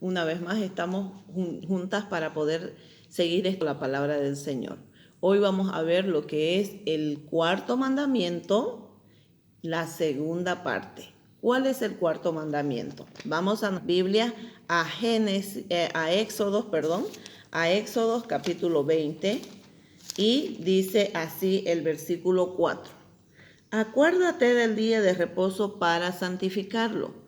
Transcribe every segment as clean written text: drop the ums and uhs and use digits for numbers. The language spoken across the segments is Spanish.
Una vez más estamos juntas para poder seguir la palabra del Señor. Hoy vamos a ver lo que es el cuarto mandamiento, la segunda parte. ¿Cuál es el cuarto mandamiento? Vamos a la Biblia a Éxodos capítulo 20 y dice así el versículo 4. Acuérdate del día de reposo para santificarlo.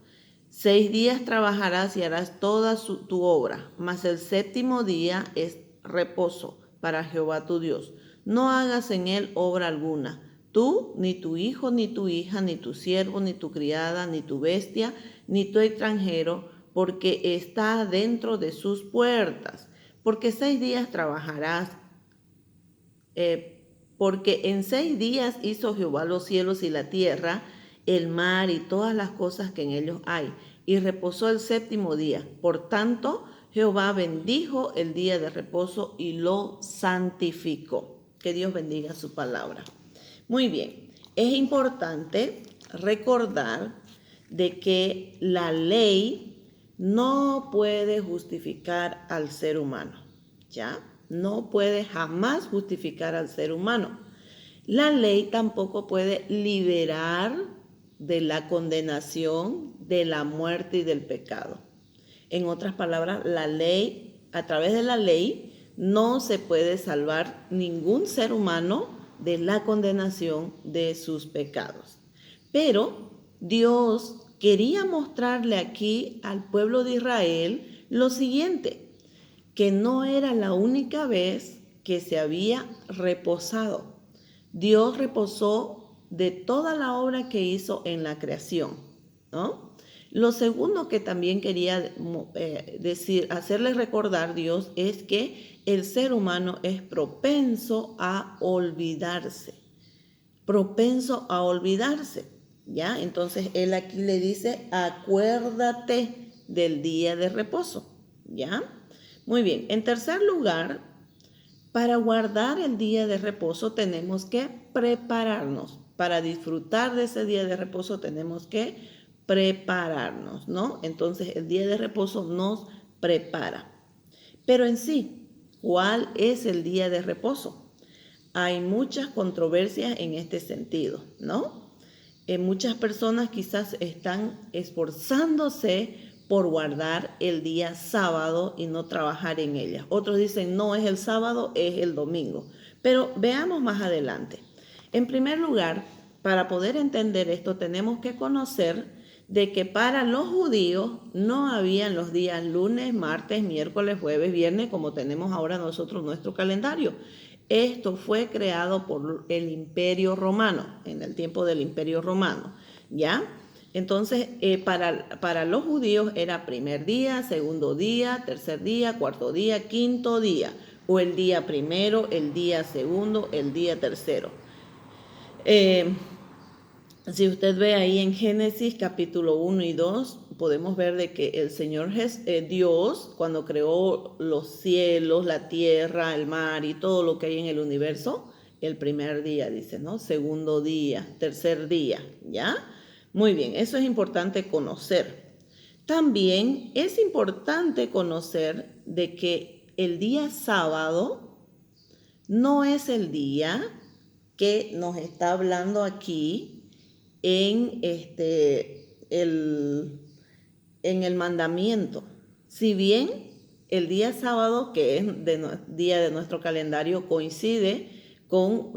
6 días trabajarás y harás toda tu obra, mas el séptimo día es reposo para Jehová tu Dios. No hagas en él obra alguna, tú, ni tu hijo, ni tu hija, ni tu siervo, ni tu criada, ni tu bestia, ni tu extranjero, porque está dentro de sus puertas. Porque 6 días trabajarás, porque en 6 días hizo Jehová los cielos y la tierra, el mar y todas las cosas que en ellos hay, y reposó el séptimo día. Por tanto, Jehová bendijo el día de reposo y lo santificó. Que Dios bendiga su palabra. Muy bien, es importante recordar de que la ley no puede justificar al ser humano, ¿ya? No puede jamás justificar al ser humano. La ley tampoco puede liberar de la condenación, de la muerte y del pecado. En otras palabras, la ley, a través de la ley, no se puede salvar ningún ser humano de la condenación de sus pecados. Pero Dios quería mostrarle aquí al pueblo de Israel lo siguiente, que no era la única vez que se había reposado. Dios reposó de toda la obra que hizo en la creación, ¿no? Lo segundo que también quería hacerles recordar Dios es que el ser humano es propenso a olvidarse, ¿ya? Entonces él aquí le dice, acuérdate del día de reposo, ¿ya? Muy bien, en tercer lugar, para guardar el día de reposo tenemos que prepararnos. Para disfrutar de ese día de reposo tenemos que prepararnos, ¿no? Entonces el día de reposo nos prepara. Pero en sí, ¿cuál es el día de reposo? Hay muchas controversias en este sentido, ¿no? Muchas personas quizás están esforzándose por guardar el día sábado y no trabajar en ella. Otros dicen, no es el sábado, es el domingo. Pero veamos más adelante. En primer lugar, para poder entender esto, tenemos que conocer de que para los judíos no habían los días lunes, martes, miércoles, jueves, viernes, como tenemos ahora nosotros nuestro calendario. Esto fue creado por el Imperio Romano, en el tiempo del Imperio Romano, ¿ya? Entonces, para los judíos era primer día, segundo día, tercer día, cuarto día, quinto día, o el día primero, el día segundo, el día tercero. Si usted ve ahí en Génesis capítulo 1 y 2, podemos ver de que el Señor Dios, cuando creó los cielos, la tierra, el mar y todo lo que hay en el universo, el primer día dice, ¿no? Segundo día, tercer día, ¿ya? Muy bien, eso es importante conocer. También es importante conocer de que el día sábado no es el día que nos está hablando aquí en el mandamiento. Si bien el día sábado, que es día de nuestro calendario, coincide con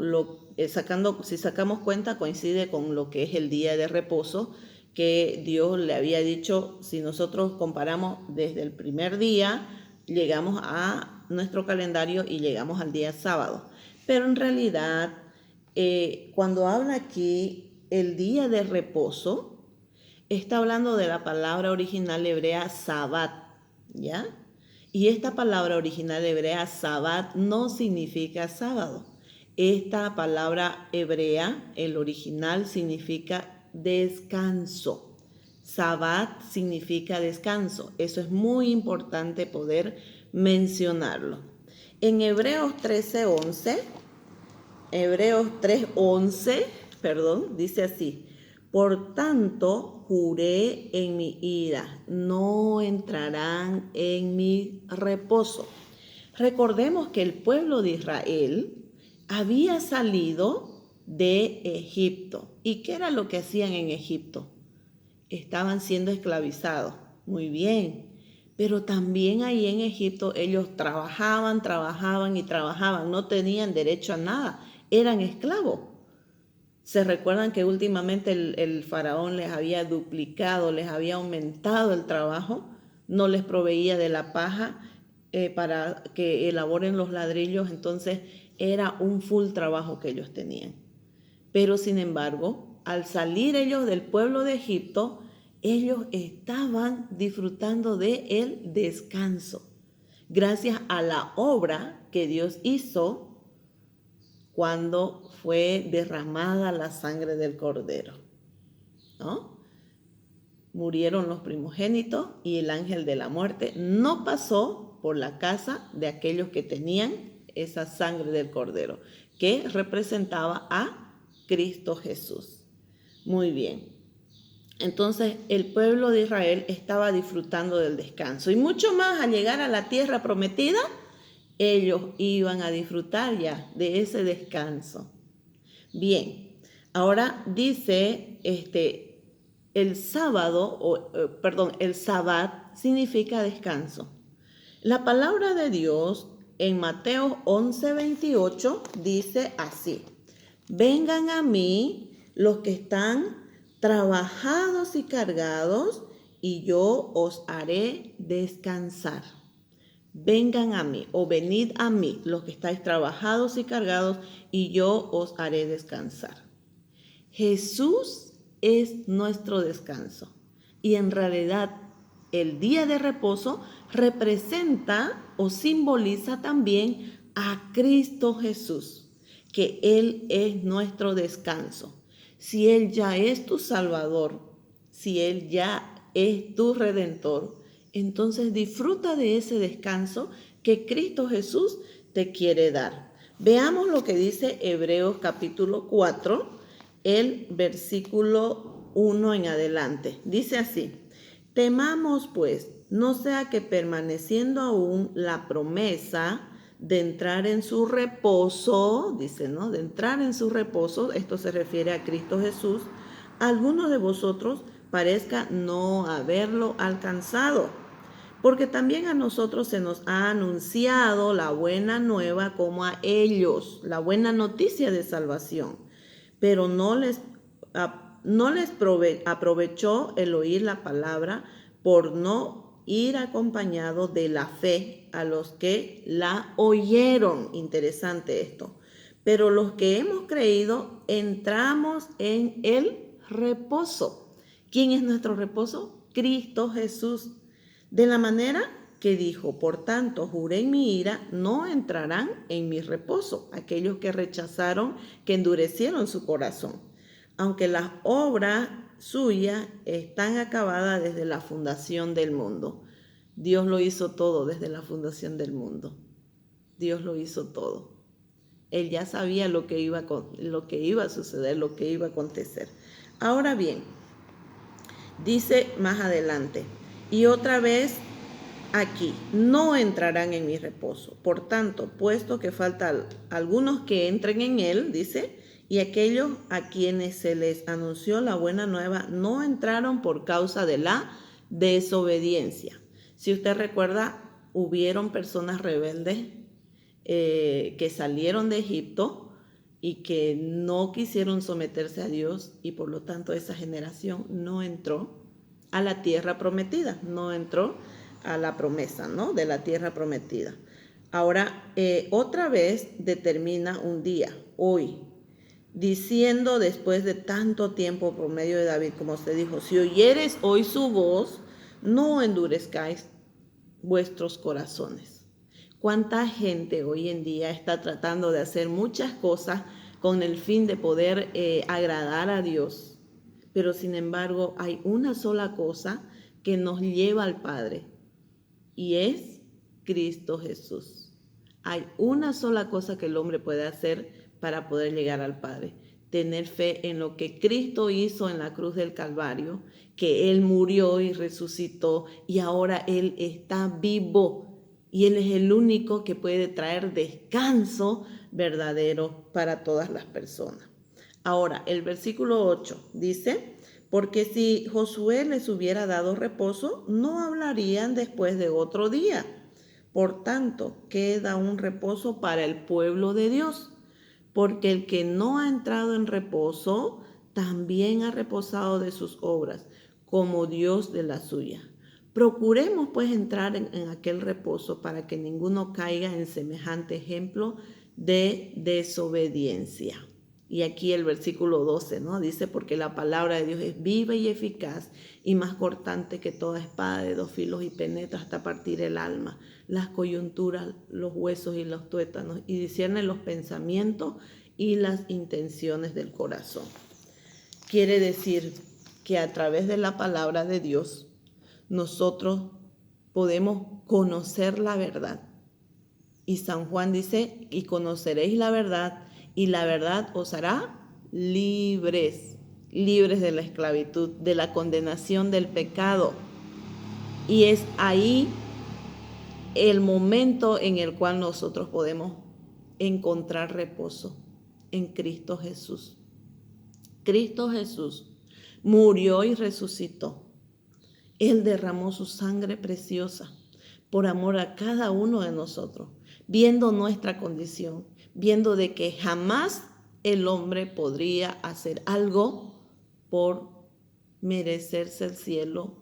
si sacamos cuenta, coincide con lo que es el día de reposo que Dios le había dicho. Si nosotros comparamos desde el primer día, llegamos a nuestro calendario y llegamos al día sábado. Pero en realidad, cuando habla aquí el día de reposo, está hablando de la palabra original hebrea sabat, ¿ya? Y esta palabra original hebrea sabat no significa sábado. Esta palabra hebrea, el original, significa descanso. Sabat significa descanso. Eso es muy importante poder mencionarlo. En Hebreos 3:11, dice así: Por tanto, juré en mi ira, no entrarán en mi reposo. Recordemos que el pueblo de Israel había salido de Egipto. ¿Y qué era lo que hacían en Egipto? Estaban siendo esclavizados. Muy bien. Pero también ahí en Egipto ellos trabajaban y trabajaban. No tenían derecho a nada. Eran esclavos. Se recuerdan que últimamente el faraón les había duplicado, les había aumentado el trabajo, no les proveía de la paja para que elaboren los ladrillos, entonces era un full trabajo que ellos tenían. Pero sin embargo, al salir ellos del pueblo de Egipto, ellos estaban disfrutando de el descanso, gracias a la obra que Dios hizo cuando fue derramada la sangre del cordero, ¿no? Murieron los primogénitos y el ángel de la muerte no pasó por la casa de aquellos que tenían esa sangre del cordero, que representaba a Cristo Jesús. Muy bien. Entonces el pueblo de Israel estaba disfrutando del descanso y mucho más al llegar a la tierra prometida, ellos iban a disfrutar ya de ese descanso. Bien, ahora dice el sábado, el sabbat significa descanso. La palabra de Dios en Mateo 11:28 dice así: vengan a mí los que están trabajados y cargados, y yo os haré descansar. Vengan a mí o venid a mí los que estáis trabajados y cargados, y yo os haré descansar. Jesús es nuestro descanso y en realidad el día de reposo representa o simboliza también a Cristo Jesús, que Él es nuestro descanso. Si Él ya es tu Salvador, si Él ya es tu Redentor, entonces disfruta de ese descanso que Cristo Jesús te quiere dar. Veamos lo que dice Hebreos capítulo 4, el versículo 1 en adelante. Dice así: temamos pues, no sea que permaneciendo aún la promesa de entrar en su reposo, dice, ¿no? De entrar en su reposo, esto se refiere a Cristo Jesús, alguno de vosotros parezca no haberlo alcanzado. Porque también a nosotros se nos ha anunciado la buena nueva como a ellos, la buena noticia de salvación. Pero no les aprovechó el oír la palabra por no ir acompañado de la fe a los que la oyeron. Interesante esto. Pero los que hemos creído entramos en el reposo. ¿Quién es nuestro reposo? Cristo Jesús. De la manera que dijo: por tanto, juré en mi ira, no entrarán en mi reposo aquellos que rechazaron, que endurecieron su corazón, aunque las obras suyas están acabadas desde la fundación del mundo. Dios lo hizo todo desde la fundación del mundo. Dios lo hizo todo. Él ya sabía lo que iba a suceder, lo que iba a acontecer. Ahora bien, dice más adelante: y otra vez aquí, no entrarán en mi reposo. Por tanto, puesto que faltan algunos que entren en él, dice, y aquellos a quienes se les anunció la buena nueva no entraron por causa de la desobediencia. Si usted recuerda, hubieron personas rebeldes que salieron de Egipto y que no quisieron someterse a Dios, y por lo tanto esa generación no entró a la tierra prometida, no entró a la promesa, ¿no? De la tierra prometida. Ahora, otra vez determina un día, hoy, diciendo después de tanto tiempo por medio de David, como usted dijo: si oyeres hoy su voz, no endurezcáis vuestros corazones. ¿Cuánta gente hoy en día está tratando de hacer muchas cosas con el fin de poder agradar a Dios? Pero sin embargo hay una sola cosa que nos lleva al Padre, y es Cristo Jesús. Hay una sola cosa que el hombre puede hacer para poder llegar al Padre: tener fe en lo que Cristo hizo en la cruz del Calvario, que Él murió y resucitó y ahora Él está vivo y Él es el único que puede traer descanso verdadero para todas las personas. Ahora, el versículo 8 dice, porque si Josué les hubiera dado reposo, no hablarían después de otro día. Por tanto, queda un reposo para el pueblo de Dios, porque el que no ha entrado en reposo, también ha reposado de sus obras, como Dios de la suya. Procuremos pues entrar en aquel reposo para que ninguno caiga en semejante ejemplo de desobediencia. Y aquí el versículo 12, ¿no? Dice, porque la palabra de Dios es viva y eficaz y más cortante que toda espada de dos filos y penetra hasta partir el alma, las coyunturas, los huesos y los tuétanos, y discierne los pensamientos y las intenciones del corazón. Quiere decir que a través de la palabra de Dios nosotros podemos conocer la verdad. Y San Juan dice, y conoceréis la verdad, y la verdad os hará libres, libres de la esclavitud, de la condenación del pecado. Y es ahí el momento en el cual nosotros podemos encontrar reposo en Cristo Jesús. Cristo Jesús murió y resucitó. Él derramó su sangre preciosa por amor a cada uno de nosotros, viendo nuestra condición, viendo de que jamás el hombre podría hacer algo por merecerse el cielo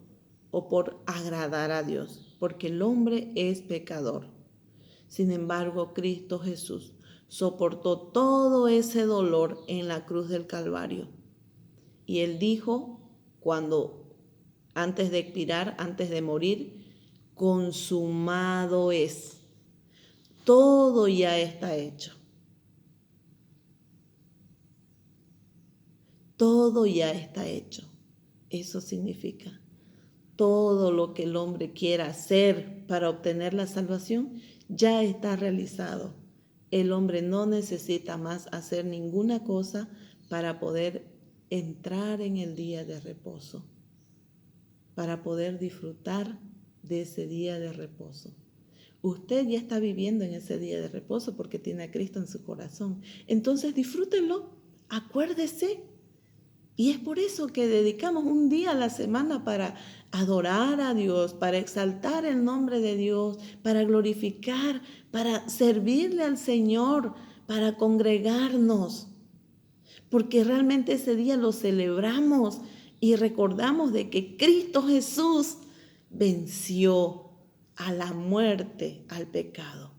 o por agradar a Dios, porque el hombre es pecador. Sin embargo, Cristo Jesús soportó todo ese dolor en la cruz del Calvario. Y Él dijo, antes de expirar, antes de morir, consumado es. Todo ya está hecho. Todo ya está hecho. Eso significa todo lo que el hombre quiera hacer para obtener la salvación ya está realizado. El hombre no necesita más hacer ninguna cosa para poder entrar en el día de reposo, para poder disfrutar de ese día de reposo. Usted ya está viviendo en ese día de reposo porque tiene a Cristo en su corazón. Entonces disfrútenlo, acuérdese. Y es por eso que dedicamos un día a la semana para adorar a Dios, para exaltar el nombre de Dios, para glorificar, para servirle al Señor, para congregarnos. Porque realmente ese día lo celebramos y recordamos de que Cristo Jesús venció a la muerte, al pecado.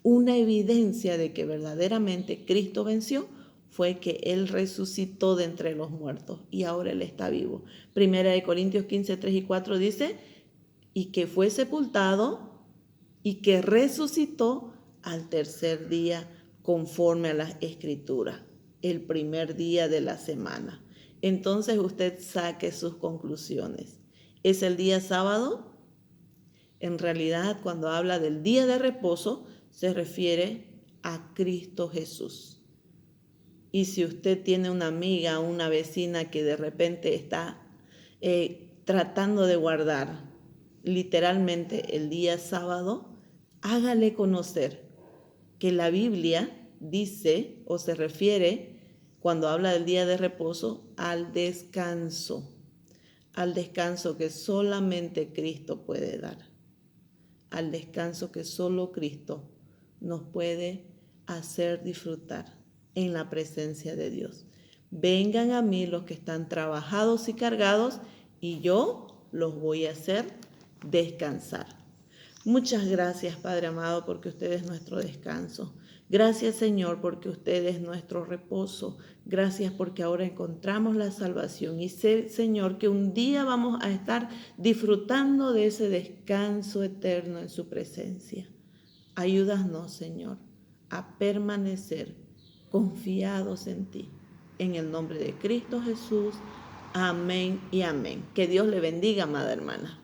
Una evidencia de que verdaderamente Cristo venció fue que Él resucitó de entre los muertos y ahora Él está vivo. Primera de Corintios 15, 3 y 4 dice, y que fue sepultado y que resucitó al tercer día conforme a las Escrituras, el primer día de la semana. Entonces usted saque sus conclusiones. ¿Es el día sábado? En realidad, cuando habla del día de reposo, se refiere a Cristo Jesús. Y si usted tiene una amiga o una vecina que de repente está tratando de guardar literalmente el día sábado, hágale conocer que la Biblia dice o se refiere, cuando habla del día de reposo, al descanso que solamente Cristo puede dar, al descanso que solo Cristo nos puede hacer disfrutar en la presencia de Dios. Vengan a mí los que están trabajados y cargados y yo los voy a hacer descansar. Muchas gracias, Padre amado, porque usted es nuestro descanso. Gracias, Señor, porque usted es nuestro reposo. Gracias porque ahora encontramos la salvación. Y sé, Señor, que un día vamos a estar disfrutando de ese descanso eterno en su presencia. Ayúdanos, Señor, a permanecer confiados en ti. En el nombre de Cristo Jesús. Amén y amén. Que Dios le bendiga, amada hermana.